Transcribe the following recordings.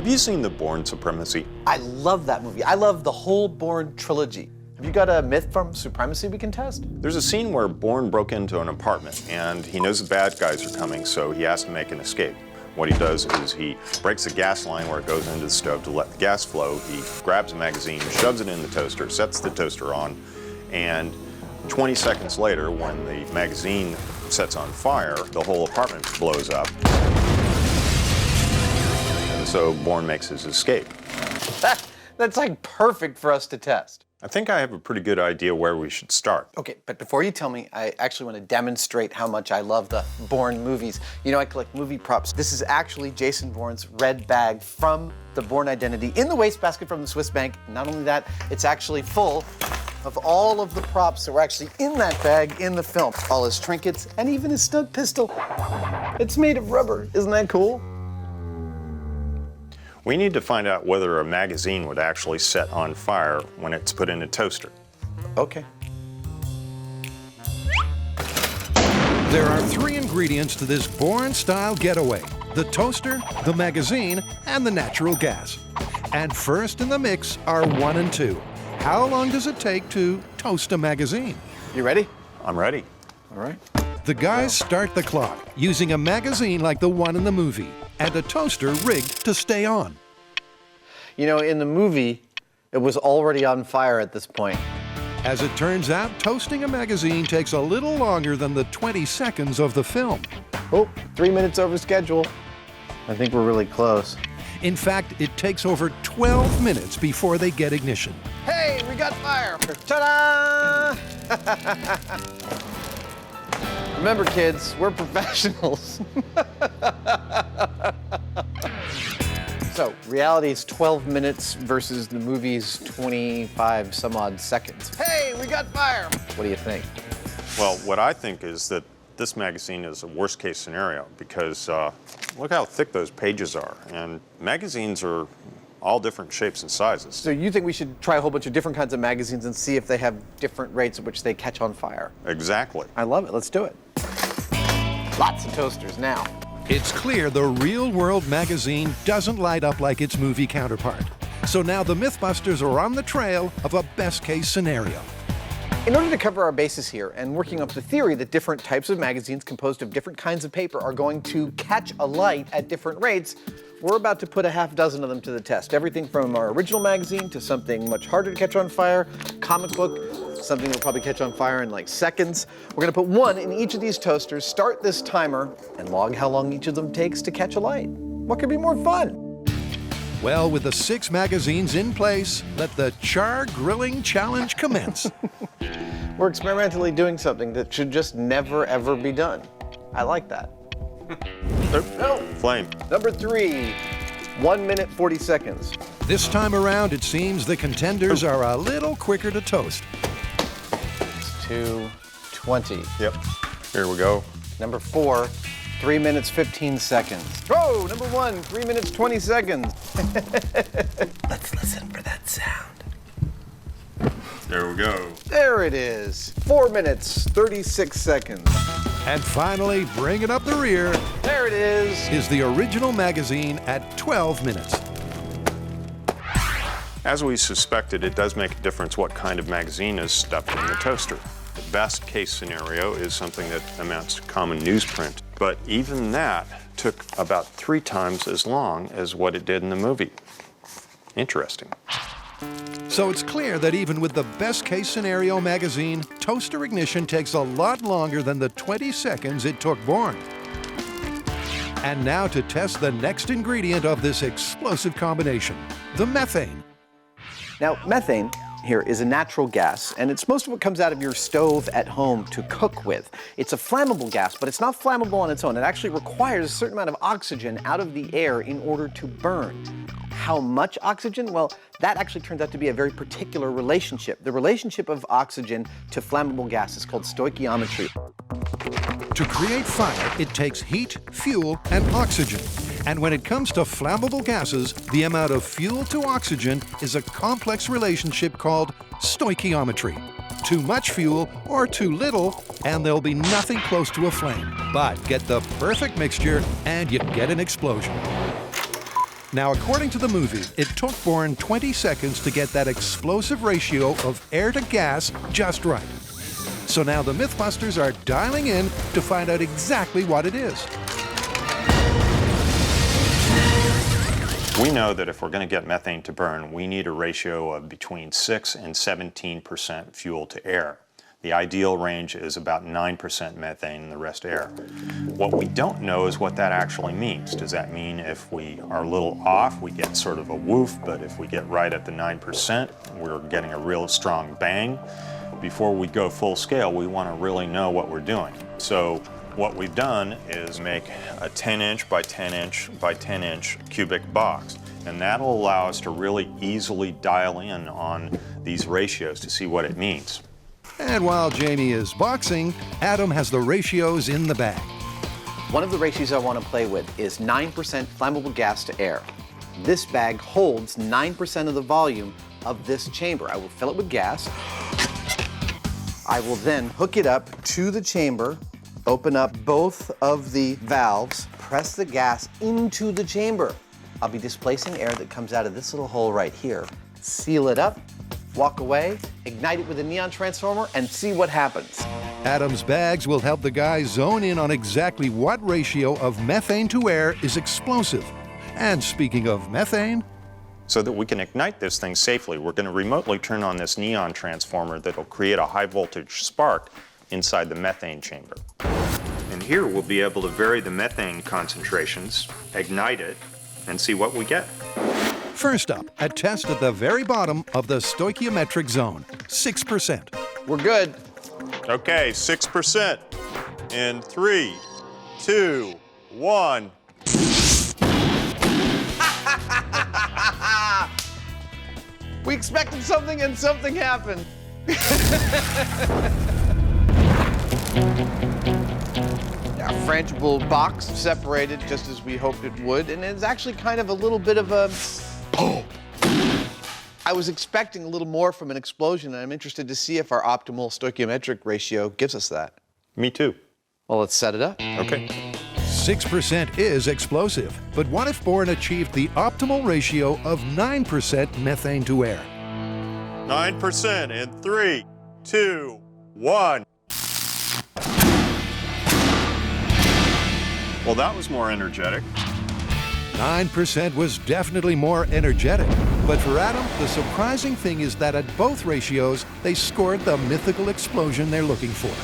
Have you seen the Bourne Supremacy? I love that movie. I love the whole Bourne trilogy. Have you got a myth from Supremacy we can test? There's a scene where Bourne broke into an apartment and he knows the bad guys are coming, so he has to make an escape. What he does is he breaks the gas line where it goes into the stove to let the gas flow. He grabs a magazine, shoves it in the toaster, sets the toaster on, and 20 seconds later, when the magazine sets on fire, the whole apartment blows up. And so Bourne makes his escape. That's like perfect for us to test. I think I have a pretty good idea where we should start. Okay, but before you tell me, I actually want to demonstrate how much I love the Bourne movies. You know, I collect movie props. This is actually Jason Bourne's red bag from the Bourne Identity in the wastebasket from the Swiss bank. Not only that, it's actually full of all of the props that were actually in that bag in the film. All his trinkets and even his stud pistol. It's made of rubber. Isn't that cool? We need to find out whether a magazine would actually set on fire when it's put in a toaster. Okay. There are 3 ingredients to this Bourne-style getaway: the toaster, the magazine, and the natural gas. And first in the mix are 1 and 2. How long does it take to toast a magazine? You ready? I'm ready. All right. The guys start the clock using a magazine like the one in the movie and a toaster rigged to stay on. You know, in the movie, it was already on fire at this point. As it turns out, toasting a magazine takes a little longer than the 20 seconds of the film. Oh, 3 minutes over schedule. I think we're really close. In fact, it takes over 12 minutes before they get ignition. Hey, we got fire! Ta-da! Remember, kids, we're professionals. So, reality is 12 minutes versus the movie's 25 some odd seconds. Hey, we got fire! What do you think? Well, what I think is that this magazine is a worst case scenario because look how thick those pages are. And magazines are all different shapes and sizes. So you think we should try a whole bunch of different kinds of magazines and see if they have different rates at which they catch on fire? Exactly. I love it. Let's do it. Lots of toasters now. It's clear the real-world magazine doesn't light up like its movie counterpart. So now the MythBusters are on the trail of a best-case scenario. In order to cover our bases here and working up the theory that different types of magazines composed of different kinds of paper are going to catch a light at different rates, we're about to put a half dozen of them to the test. Everything from our original magazine to something much harder to catch on fire, comic book, something that'll probably catch on fire in like seconds. We're gonna put 1 in each of these toasters, start this timer, and log how long each of them takes to catch a light. What could be more fun? Well, with the 6 magazines in place, let the char grilling challenge commence. We're experimentally doing something that should just never, ever be done. I like that. No. Flame. Number 3, 1 minute, 40 seconds. This time around, it seems the contenders are a little quicker to toast. It's 2:20. Yep. Here we go. Number 4, 3 minutes, 15 seconds. Oh, number 1, 3 minutes, 20 seconds. Let's listen for that sound. There we go. There it is. 4 minutes, 36 seconds. And finally, bringing up the rear, There it is. the original magazine at 12 minutes. As we suspected, it does make a difference what kind of magazine is stuffed in the toaster. The best case scenario is something that amounts to common newsprint, but even that took about 3 times as long as what it did in the movie. Interesting. So it's clear that even with the best case scenario magazine, toaster ignition takes a lot longer than the 20 seconds it took Bourne. And now to test the next ingredient of this explosive combination, the methane. Now, methane here is a natural gas, and it's most of what comes out of your stove at home to cook with. It's a flammable gas, but it's not flammable on its own. It actually requires a certain amount of oxygen out of the air in order to burn. How much oxygen? Well, that actually turns out to be a very particular relationship. The relationship of oxygen to flammable gas is called stoichiometry. To create fire, it takes heat, fuel, and oxygen. And when it comes to flammable gases, the amount of fuel to oxygen is a complex relationship called stoichiometry. Too much fuel or too little, and there'll be nothing close to a flame. But get the perfect mixture, and you get an explosion. Now, according to the movie, it took Bourne 20 seconds to get that explosive ratio of air to gas just right. So now the MythBusters are dialing in to find out exactly what it is. We know that if we're going to get methane to burn, we need a ratio of between 6 and 17% fuel to air. The ideal range is about 9% methane and the rest air. What we don't know is what that actually means. Does that mean if we are a little off, we get sort of a woof, but if we get right at the 9%, we're getting a real strong bang? Before we go full scale, we want to really know what we're doing. So what we've done is make a 10-inch by 10-inch by 10-inch cubic box. And that'll allow us to really easily dial in on these ratios to see what it means. And while Jamie is boxing, Adam has the ratios in the bag. One of the ratios I want to play with is 9% flammable gas to air. This bag holds 9% of the volume of this chamber. I will fill it with gas. I will then hook it up to the chamber, open up both of the valves, press the gas into the chamber. I'll be displacing air that comes out of this little hole right here. Seal it up, walk away, ignite it with a neon transformer, and see what happens. Adam's bags will help the guys zone in on exactly what ratio of methane to air is explosive. And speaking of methane, so that we can ignite this thing safely, we're going to remotely turn on this neon transformer that'll create a high voltage spark inside the methane chamber. And here we'll be able to vary the methane concentrations, ignite it, and see what we get. first up, a test at the very bottom of the stoichiometric zone, 6%. We're good. Okay, 6%. In 3, 2, 1. We expected something and something happened. Our frangible box separated just as we hoped it would, and it's actually kind of a little bit of a... I was expecting a little more from an explosion, and I'm interested to see if our optimal stoichiometric ratio gives us that. Me too. Well, let's set it up. Okay. 6% is explosive, but what if Bourne achieved the optimal ratio of 9% methane to air? 9% in 3, 2, 1. Well, that was more energetic. 9% was definitely more energetic. But for Adam, the surprising thing is that at both ratios, they scored the mythical explosion they're looking for.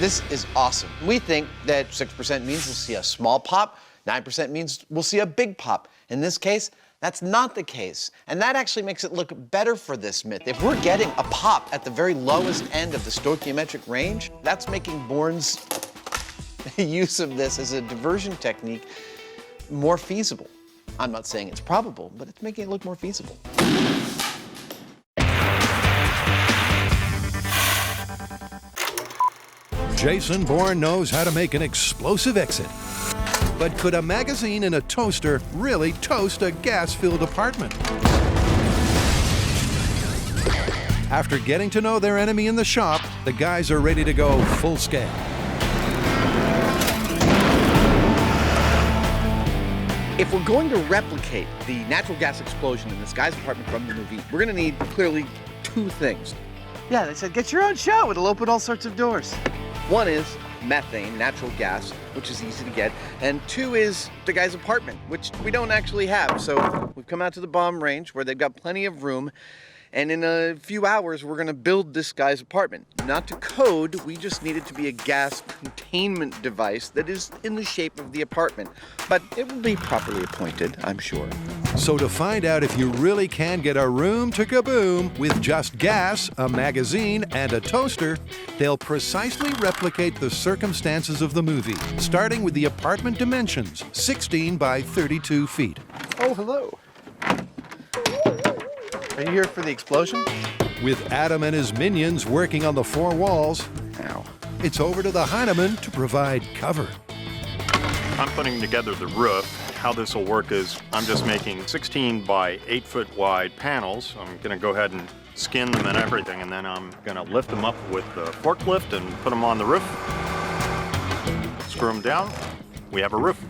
This is awesome. We think that 6% means we'll see a small pop, 9% means we'll see a big pop. In this case, that's not the case. And that actually makes it look better for this myth. If we're getting a pop at the very lowest end of the stoichiometric range, that's making Bourne's use of this as a diversion technique more feasible. I'm not saying it's probable, but it's making it look more feasible. Jason Bourne knows how to make an explosive exit. But could a magazine in a toaster really toast a gas-filled apartment? After getting to know their enemy in the shop, the guys are ready to go full scale. If we're going to replicate the natural gas explosion in this guy's apartment from the movie, we're going to need clearly two things. Yeah, they said, get your own show. It'll open all sorts of doors. One is methane, natural gas, which is easy to get. And two is the guy's apartment, which we don't actually have. So we've come out to the bomb range where they've got plenty of room. And in a few hours, we're going to build this guy's apartment. Not to code, we just need it to be a gas containment device that is in the shape of the apartment. But it will be properly appointed, I'm sure. So to find out if you really can get a room to kaboom with just gas, a magazine, and a toaster, they'll precisely replicate the circumstances of the movie, starting with the apartment dimensions, 16 by 32 feet. Oh, hello. Are you here for the explosion? With Adam and his minions working on the four walls, Ow. it's over to the Hyneman to provide cover. I'm putting together the roof. How this will work is I'm just making 16 by 8 foot wide panels. I'm going to go ahead and skin them and everything, and then I'm going to lift them up with the forklift and put them on the roof. Screw them down. We have a roof.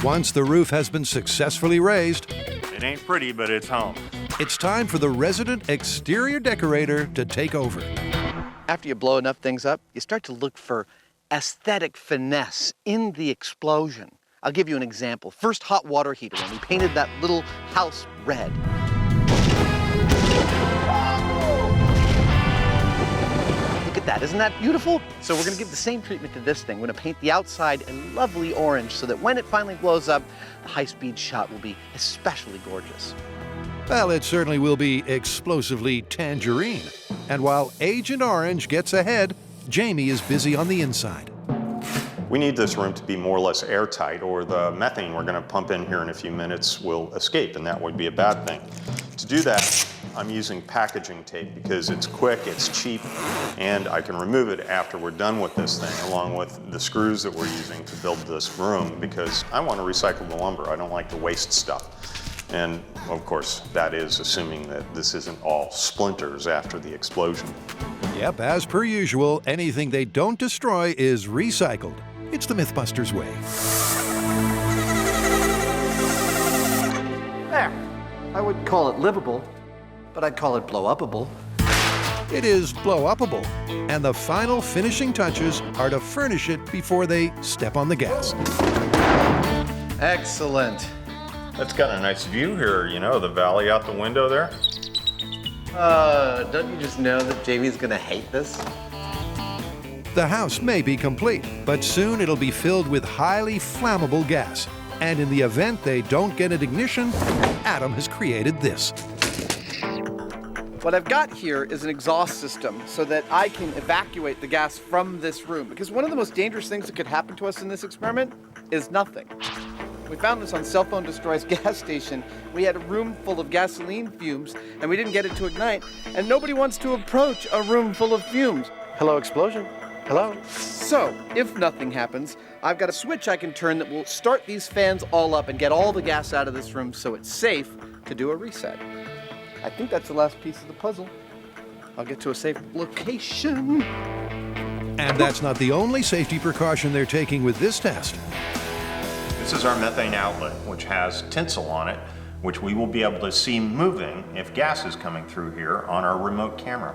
Once the roof has been successfully raised, It ain't pretty, but it's home. it's time for the resident exterior decorator to take over. After you blow enough things up, you start to look for aesthetic finesse in the explosion. I'll give you an example. First hot water heater, when we painted that little house red. Look at that, isn't that beautiful? So we're gonna give the same treatment to this thing. We're gonna paint the outside a lovely orange so that when it finally blows up, the high-speed shot will be especially gorgeous. Well, it certainly will be explosively tangerine. And while Agent Orange gets ahead, Jamie is busy on the inside. We need this room to be more or less airtight, or the methane we're going to pump in here in a few minutes will escape, and that would be a bad thing. To do that, I'm using packaging tape because it's quick, it's cheap, and I can remove it after we're done with this thing, along with the screws that we're using to build this room, because I want to recycle the lumber. I don't like to waste stuff. And of course, that is assuming that this isn't all splinters after the explosion. Yep, as per usual, anything they don't destroy is recycled. It's the MythBusters way. There. I wouldn't call it livable, but I'd call it blow-upable. It is blow-upable, and the final finishing touches are to furnish it before they step on the gas. Excellent. That's got a nice view here, you know, the valley out the window there. Don't you just know that Jamie's gonna hate this? The house may be complete, but soon it'll be filled with highly flammable gas. And in the event they don't get an ignition, Adam has created this. What I've got here is an exhaust system so that I can evacuate the gas from this room. Because one of the most dangerous things that could happen to us in this experiment is nothing. We found this on Cell Phone Destroy's gas station. We had a room full of gasoline fumes, and we didn't get it to ignite, and nobody wants to approach a room full of fumes. Hello, explosion. Hello. So, if nothing happens, I've got a switch I can turn that will start these fans all up and get all the gas out of this room so it's safe to do a reset. I think that's the last piece of the puzzle. I'll get to a safe location. And that's not the only safety precaution they're taking with this test. This is our methane outlet, which has tinsel on it, which we will be able to see moving if gas is coming through here on our remote camera.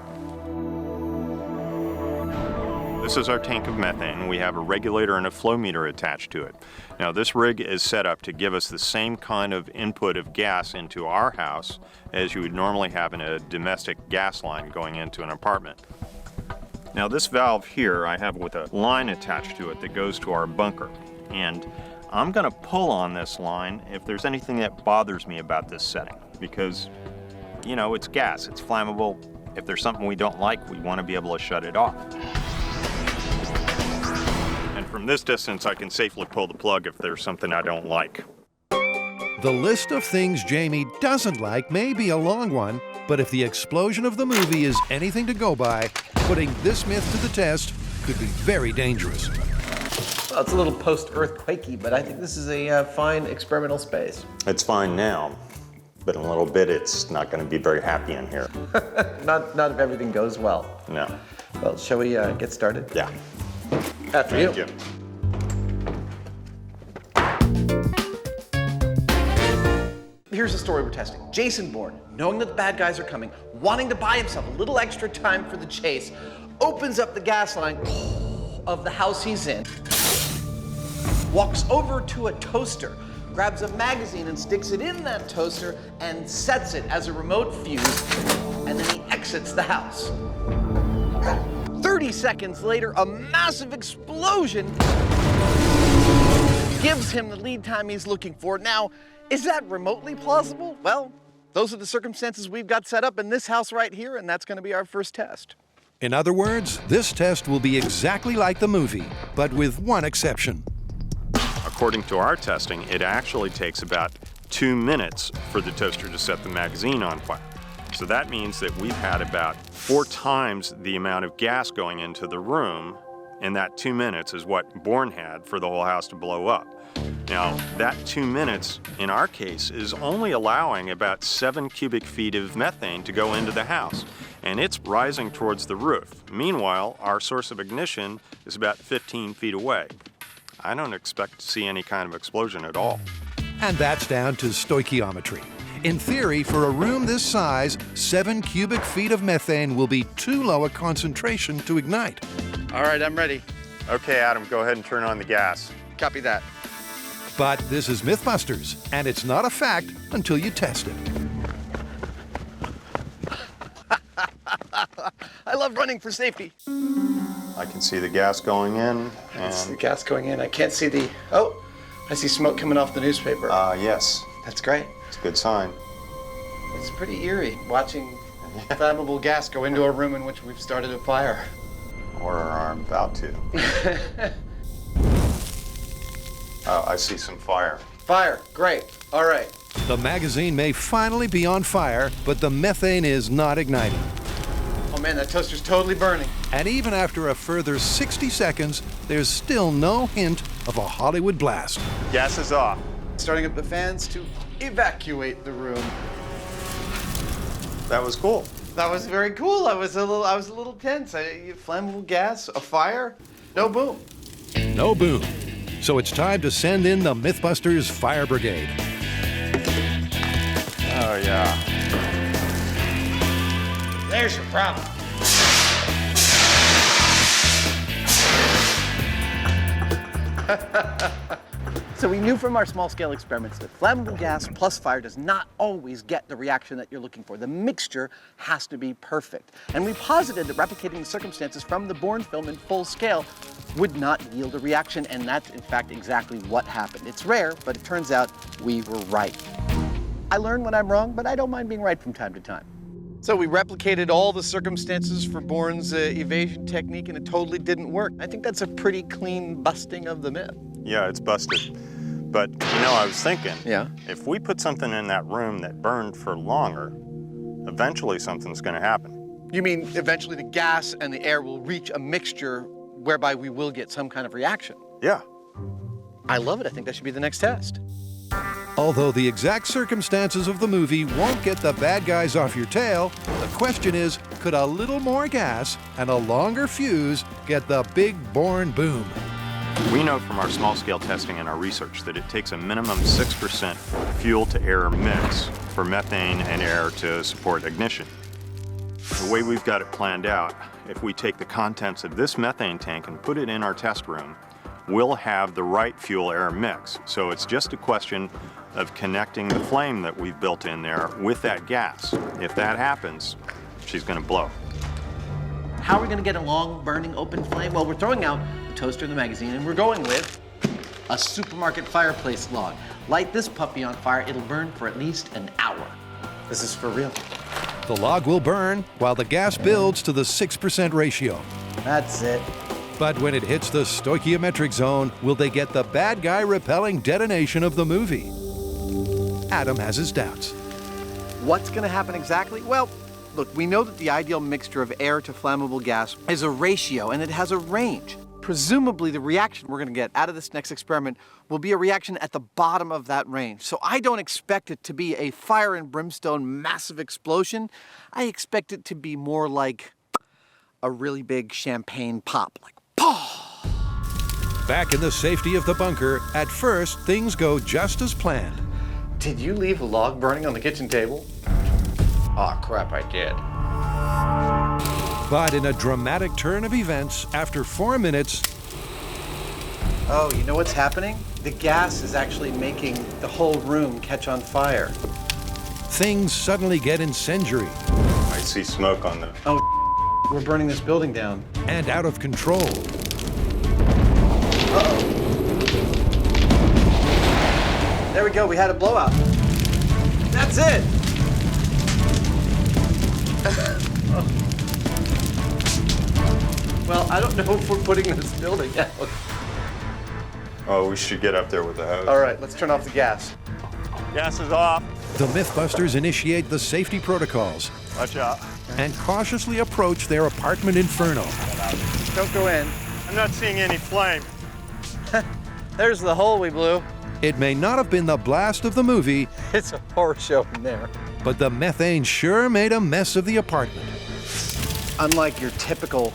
This is our tank of methane. We have a regulator and a flow meter attached to it. Now this rig is set up to give us the same kind of input of gas into our house as you would normally have in a domestic gas line going into an apartment. Now this valve here I have with a line attached to it that goes to our bunker. And I'm gonna pull on this line if there's anything that bothers me about this setting, because, you know, it's gas, it's flammable. If there's something we don't like, we want to be able to shut it off. And from this distance, I can safely pull the plug if there's something I don't like. The list of things Jamie doesn't like may be a long one, but if the explosion of the movie is anything to go by, putting this myth to the test could be very dangerous. Well, it's a little post-earthquakey, but I think this is a fine experimental space. It's fine now, but in a little bit, it's not going to be very happy in here. Not if everything goes well. No. Well, shall we get started? Yeah. After Thank you. you. Here's the story we're testing. Jason Bourne, knowing that the bad guys are coming, wanting to buy himself a little extra time for the chase, opens up the gas line of the house he's in, walks over to a toaster, grabs a magazine and sticks it in that toaster and sets it as a remote fuse, and then he exits the house. 30 seconds later, a massive explosion gives him the lead time he's looking for. Now, is that remotely plausible? Well, those are the circumstances we've got set up in this house right here, and that's going to be our first test. In other words, this test will be exactly like the movie, but with one exception. According to our testing, it actually takes about 2 minutes for the toaster to set the magazine on fire. So that means that we've had about 4 times the amount of gas going into the room, and that 2 minutes is what Bourne had for the whole house to blow up. Now, that 2 minutes, in our case, is only allowing about 7 cubic feet of methane to go into the house, and it's rising towards the roof. Meanwhile, our source of ignition is about 15 feet away. I don't expect to see any kind of explosion at all. And that's down to stoichiometry. In theory, for a room this size, 7 cubic feet of methane will be too low a concentration to ignite. All right, I'm ready. Okay, Adam, go ahead and turn on the gas. Copy that. But this is MythBusters, and it's not a fact until you test it. I love running for safety. I can see the gas going in, That's the and gas going in. I can't see the... Oh, I see smoke coming off the newspaper. yes, That's great. it's a good sign. It's pretty eerie watching flammable gas go into a room in which we've started a fire. Or are about to. I see some fire. Fire, great. All right. The magazine may finally be on fire, but the methane is not igniting. Oh man, that toaster's totally burning. And even after a further 60 seconds, there's still no hint of a Hollywood blast. Gas is off. Starting up the fans to evacuate the room. That was cool. That was very cool. I was a little tense. Flammable gas, a fire, no boom. No boom. So it's time to send in the MythBusters Fire Brigade. Oh, yeah. There's your problem. So we knew from our small-scale experiments that flammable gas plus fire does not always get the reaction that you're looking for. The mixture has to be perfect. And we posited that replicating the circumstances from the Bourne film in full scale would not yield a reaction, and that's in fact exactly what happened. It's rare, but it turns out we were right. I learn when I'm wrong, but I don't mind being right from time to time. So we replicated all the circumstances for Bourne's evasion technique, and it totally didn't work. I think that's a pretty clean busting of the myth. Yeah, it's busted. But, I was thinking, Yeah. if we put something in that room that burned for longer, eventually something's going to happen. You mean eventually the gas and the air will reach a mixture whereby we will get some kind of reaction? Yeah. I love it. I think that should be the next test. Although the exact circumstances of the movie won't get the bad guys off your tail, the question is, could a little more gas and a longer fuse get the big Bourne boom? We know from our small-scale testing and our research that it takes a minimum 6% fuel-to-air mix for methane and air to support ignition. The way we've got it planned out, if we take the contents of this methane tank and put it in our test room, we'll have the right fuel-air mix. So it's just a question of connecting the flame that we've built in there with that gas. If that happens, she's going to blow. How are we going to get a long, burning, open flame? Well, we're throwing out the toaster and the magazine, and we're going with a supermarket fireplace log. Light this puppy on fire, it'll burn for at least an hour. This is for real. The log will burn while the gas builds to the 6% ratio. That's it. But when it hits the stoichiometric zone, will they get the bad guy repelling detonation of the movie? Adam has his doubts. What's going to happen exactly? Well, look, we know that the ideal mixture of air to flammable gas is a ratio, and it has a range. Presumably, the reaction we're going to get out of this next experiment will be a reaction at the bottom of that range. So I don't expect it to be a fire and brimstone massive explosion. I expect it to be more like a really big champagne pop, like pah! Back in the safety of the bunker, at first, things go just as planned. Did you leave a log burning on the kitchen table? Aw, crap, I did. But in a dramatic turn of events, after 4 minutes, Oh, you know what's happening? The gas is actually making the whole room catch on fire. things suddenly get incendiary I see smoke on the... Oh, we're burning this building down. and out of control. Uh-oh. There we go, we had a blowout. That's it! Well, I don't know if we're putting this building out. Oh, we should get up there with the hose. All right, let's turn off the gas. Gas is off. The MythBusters initiate the safety protocols Watch out. and cautiously approach their apartment inferno. Don't go in. I'm not seeing any flame. There's the hole we blew. It may not have been the blast of the movie, It's a horror show in there. but the methane sure made a mess of the apartment. Unlike your typical,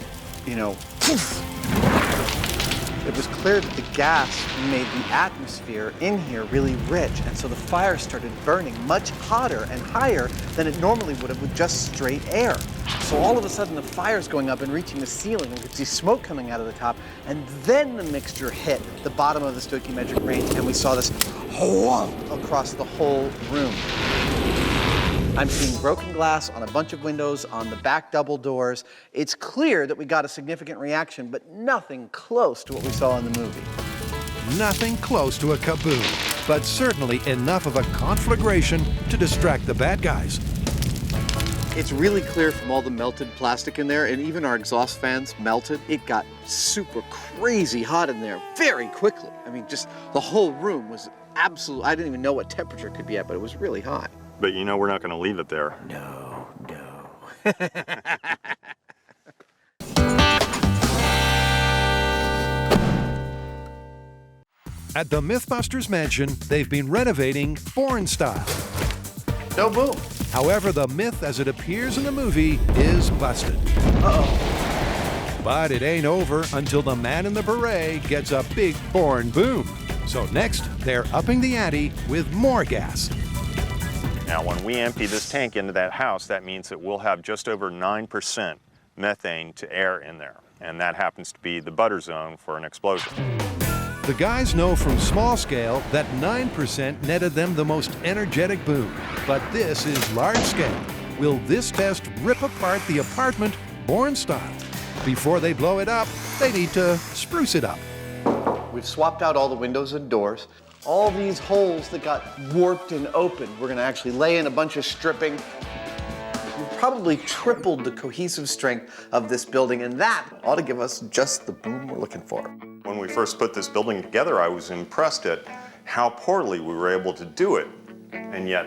It was clear that the gas made the atmosphere in here really rich, and so the fire started burning much hotter and higher than it normally would have with just straight air. So all of a sudden the fire's going up and reaching the ceiling, and we could see smoke coming out of the top, and then the mixture hit the bottom of the stoichiometric range, and we saw this whomp across the whole room. I'm seeing broken glass on a bunch of windows, on the back double doors. It's clear that we got a significant reaction, but nothing close to what we saw in the movie. Nothing close to a kaboom, but certainly enough of a conflagration to distract the bad guys. It's really clear from all the melted plastic in there, and even our exhaust fans melted. It got super crazy hot in there very quickly. I mean, just the whole room was absolute. I didn't even know what temperature it could be at, but it was really hot. But you know we're not going to leave it there. No, no. At the MythBusters mansion, they've been renovating Bourne style. No boom. However, the myth as it appears in the movie is busted. Uh-oh. But it ain't over until the man in the beret gets a big Bourne boom. So next, they're upping the ante with more gas. Now, when we empty this tank into that house, that means that we'll have just over 9% methane to air in there. And that happens to be the butter zone for an explosion. The guys know from small scale that 9% netted them the most energetic boom. But this is large scale. Will this test rip apart the apartment Bourne style? Before they blow it up, they need to spruce it up. We've swapped out all the windows and doors. All these holes that got warped and opened, we're gonna actually lay in a bunch of stripping. We've probably tripled the cohesive strength of this building, and that ought to give us just the boom we're looking for. When we first put this building together, I was impressed at how poorly we were able to do it. And yet,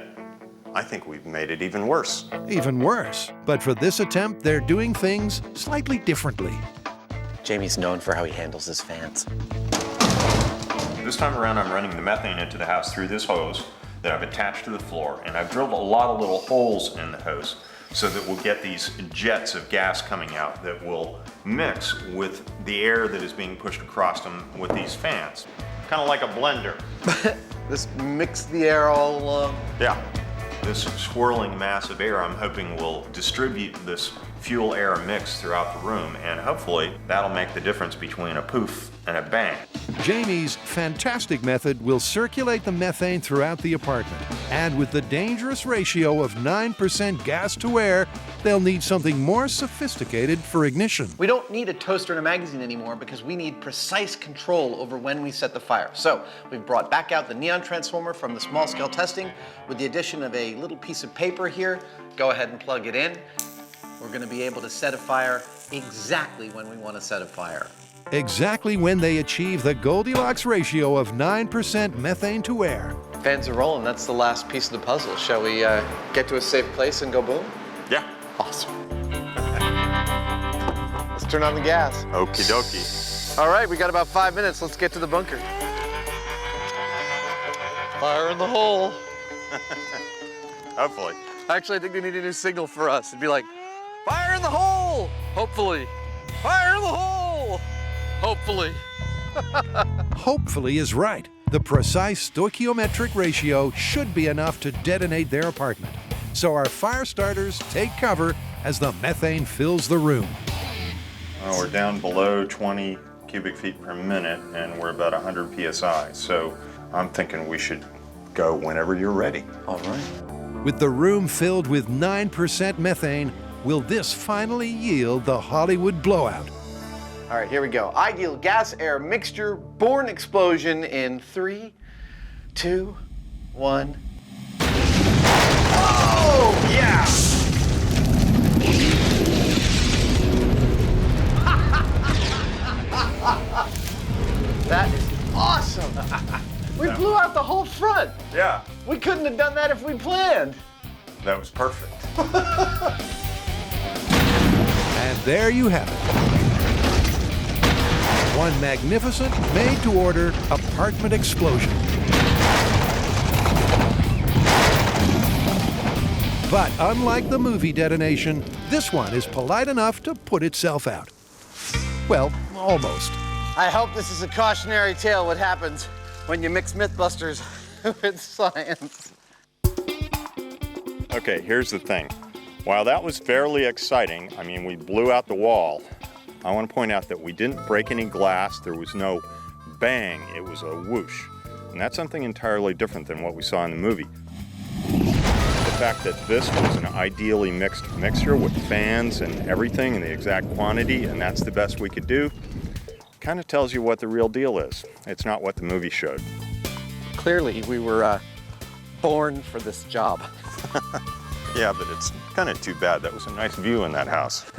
I think we've made it even worse. Even worse. But for this attempt, they're doing things slightly differently. Jamie's known for how he handles his fans. This time around, I'm running the methane into the house through this hose that I've attached to the floor, and I've drilled a lot of little holes in the hose so that we'll get these jets of gas coming out that will mix with the air that is being pushed across them with these fans. Kind of like a blender. Just mix the air all along. Yeah. This swirling mass of air, I'm hoping, will distribute this fuel-air mix throughout the room, and hopefully that'll make the difference between a poof and a bang. Jamie's fantastic method will circulate the methane throughout the apartment. And with the dangerous ratio of 9% gas to air, they'll need something more sophisticated for ignition. We don't need a toaster and a magazine anymore because we need precise control over when we set the fire. So we've brought back out the neon transformer from the small scale testing with the addition of a little piece of paper here. Go ahead and plug it in. We're going to be able to set a fire exactly when we want to set a fire. Exactly when they achieve the Goldilocks ratio of 9% methane to air. Fans are rolling. That's the last piece of the puzzle. Shall we get to a safe place and go boom? Yeah. Awesome. Let's turn on the gas. Okie dokie. All right, we got about 5 minutes. Let's get to the bunker. Fire in the hole. Hopefully. Actually, I think they need a new signal for us. It'd be like, fire in the hole, hopefully. Fire in the hole, hopefully. Hopefully is right. The precise stoichiometric ratio should be enough to detonate their apartment. So our fire starters take cover as the methane fills the room. We're down below 20 cubic feet per minute, and we're about 100 psi. So I'm thinking we should go whenever you're ready. All right. With the room filled with 9% methane, will this finally yield the Hollywood blowout? All right, here we go. Ideal gas-air mixture, Bourne explosion in 3, 2, 1. Oh, yeah! That is awesome! We blew out the whole front. Yeah. We couldn't have done that if we planned. That was perfect. And there you have it. One magnificent, made-to-order apartment explosion. But unlike the movie detonation, this one is polite enough to put itself out. Well, almost. I hope this is a cautionary tale what happens when you mix MythBusters with science. Okay, here's the thing. While that was fairly exciting, I mean, we blew out the wall, I want to point out that we didn't break any glass. There was no bang, it was a whoosh. And that's something entirely different than what we saw in the movie. The fact that this was an ideally mixed mixture with fans and everything in the exact quantity, and that's the best we could do, kind of tells you what the real deal is. It's not what the movie showed. Clearly, we were born for this job. Yeah, but it's kind of too bad. That was a nice view in that house.